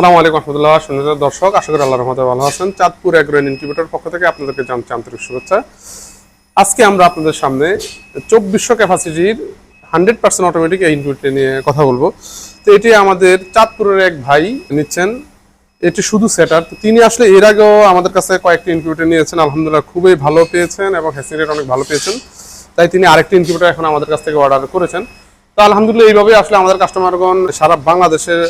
আসসালামু আলাইকুম রহমতুল্লাহ সুন্দর দর্শক, আশা করি আল্লাহর রহমতে ভালো আছেন। চাঁদপুর এগ্রো ইনকিউবেটর পক্ষ থেকে আপনাদেরকে জানাচ্ছি আন্তরিক শুভেচ্ছা। আজকে আমরা আপনাদের সামনে 2400 ক্যাপাসিটির 100% অটোমেটিক এই ইনকিউবেটর নিয়ে কথা বলবো। তো এটি আমাদের চাঁদপুরের এক ভাই নিচ্ছেন, এটি শুধু সেটার। তিনি আসলে এর আগেও আমাদের কাছে কয়েকটি ইনকিউবেটর নিয়েছেন, আলহামদুলিল্লাহ খুবই ভালো পেয়েছেন এবং হ্যাচিং রেট অনেক ভালো পেয়েছেন। তাই তিনি আরেকটি ইনকিউবেটর এখন আমাদের কাছ থেকে অর্ডার করেছেন। তো আলহামদুলিল্লাহ এইভাবে আসলে আমাদের কাস্টমারগণ সারা বাংলাদেশের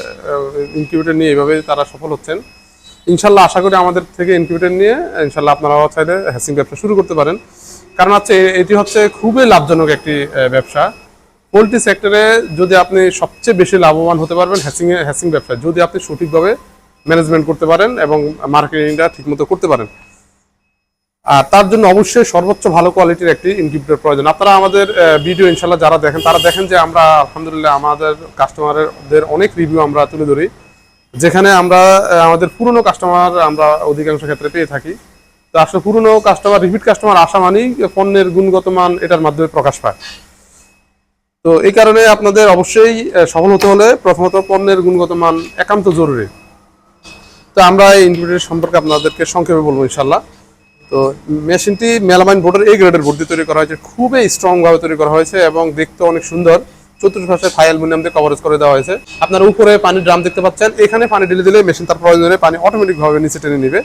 ইনকিউবেটর নিয়ে এইভাবে তারা সফল হচ্ছেন। ইনশাল্লাহ আশা করি আমাদের থেকে ইনকিউবেটর নিয়ে ইনশাল্লাহ আপনারাও চাইলে হ্যাচিং ব্যবসা শুরু করতে পারেন। কারণ হচ্ছে এটি হচ্ছে খুবই লাভজনক একটি ব্যবসা। পোলট্রি সেক্টরে যদি আপনি সবচেয়ে বেশি লাভবান হতে পারবেন হ্যাচিং ব্যবসায়, যদি আপনি সঠিকভাবে ম্যানেজমেন্ট করতে পারেন এবং মার্কেটিংটা ঠিকমতো করতে পারেন। আর তার জন্য অবশ্যই সর্বোচ্চ ভালো কোয়ালিটির একটি ইনকিউবেটর প্রয়োজন। আপনারা আমাদের ভিডিও ইনশাল্লাহ যারা দেখেন তারা দেখেন যে আমরা আলহামদুলিল্লাহ আমাদের কাস্টমারদের অনেক রিভিউ আমরা তুলে ধরি, যেখানে আমরা আমাদের পুরনো কাস্টমার আমরা অধিকাংশ ক্ষেত্রে পেয়ে থাকি। তো আসলে পুরনো কাস্টমার, রিপিট কাস্টমার আসা মানেই পণ্যের গুণগত মান এটার মাধ্যমে প্রকাশ পায়। তো এই কারণে আপনাদের অবশ্যই সফল হতে হলে প্রথমত পণ্যের গুণগত মান একান্ত জরুরি। তো আমরা এই ইনকিউবেটর সম্পর্কে আপনাদেরকে সংক্ষেপে বলবো ইনশাল্লাহ। তো মেশিনটি মেলামাইন বোর্ডের এই গ্রেডের বোর্ড দিয়ে তৈরি করা হয়েছে, খুবই স্ট্রংভাবে তৈরি করা হয়েছে এবং দেখতে অনেক সুন্দর। চতুর্পাশে থাই অ্যালুমিনিয়াম দিয়ে কভারেজ করে দেওয়া হয়েছে। আপনার উপরে পানির ড্রাম দেখতে পাচ্ছেন, এখানে পানি ঢেলে দিলে মেশিন তার প্রয়োজনে পানি অটোমেটিকভাবে নিচে টেনে নেবে।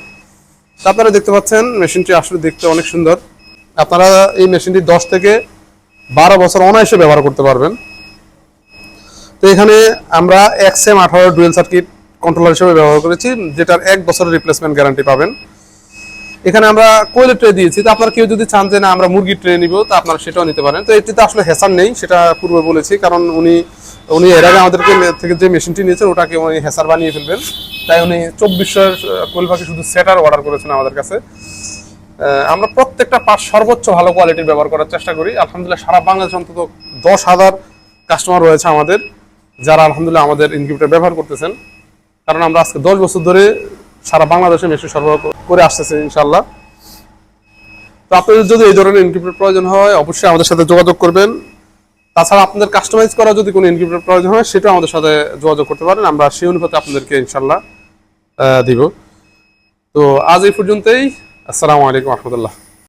তো আপনারা দেখতে পাচ্ছেন মেশিনটি আসলে দেখতে অনেক সুন্দর। আপনারা এই মেশিনটি 10 থেকে 12 বছর অনায়াসে ব্যবহার করতে পারবেন। তো এখানে আমরা XM18 ডুয়েল সার্কিট কন্ট্রোলার হিসেবে ব্যবহার করেছি, যেটার 1 বছরের রিপ্লেসমেন্ট গ্যারান্টি পাবেন। এখানে আমরা কোয়েলের ট্রে দিয়েছি। তো আপনারা কেউ যদি চান যে না আমরা মুরগির ট্রে নিব, তো আপনারা সেটাও নিতে পারেন। তো এটিতে আসলে হেসার নেই, সেটা পূর্বে বলেছি, কারণ উনি এর আগে আমাদেরকে থেকে যে মেশিনটি নিয়েছেন ওটাকে উনি হেসার বানিয়ে ফেলবেন। তাই উনি 2400 কোয়েল পাখি শুধু সেটার অর্ডার করেছেন আমাদের কাছে। আমরা প্রত্যেকটা পার্ট সর্বোচ্চ ভালো কোয়ালিটির ব্যবহার করার চেষ্টা করি। আলহামদুলিল্লাহ সারা বাংলাদেশে অন্তত 10,000 কাস্টমার রয়েছে আমাদের, যারা আলহামদুলিল্লাহ আমাদের ইনকিউবেটর ব্যবহার করতেছেন। কারণ আমরা আজকে 10 বছর ধরে সারা বাংলাদেশে মেশিন সরবরাহ করে আসতেছে ইনশাল্লাহ। তো আপনাদের যদি এই ধরনের ইনকিউবেটর প্রয়োজন হয় অবশ্যই আমাদের সাথে যোগাযোগ করবেন। তাছাড়া আপনাদের কাস্টমাইজ করা যদি কোনো ইনকিউবেটর প্রয়োজন হয় সেটাও আমাদের সাথে যোগাযোগ করতে পারেন, আমরা সেই অনুপাতে আপনাদেরকে ইনশাল্লাহ দিব। তো আজ এই পর্যন্তই। আসসালামু আলাইকুম রহমতুল্লাহ।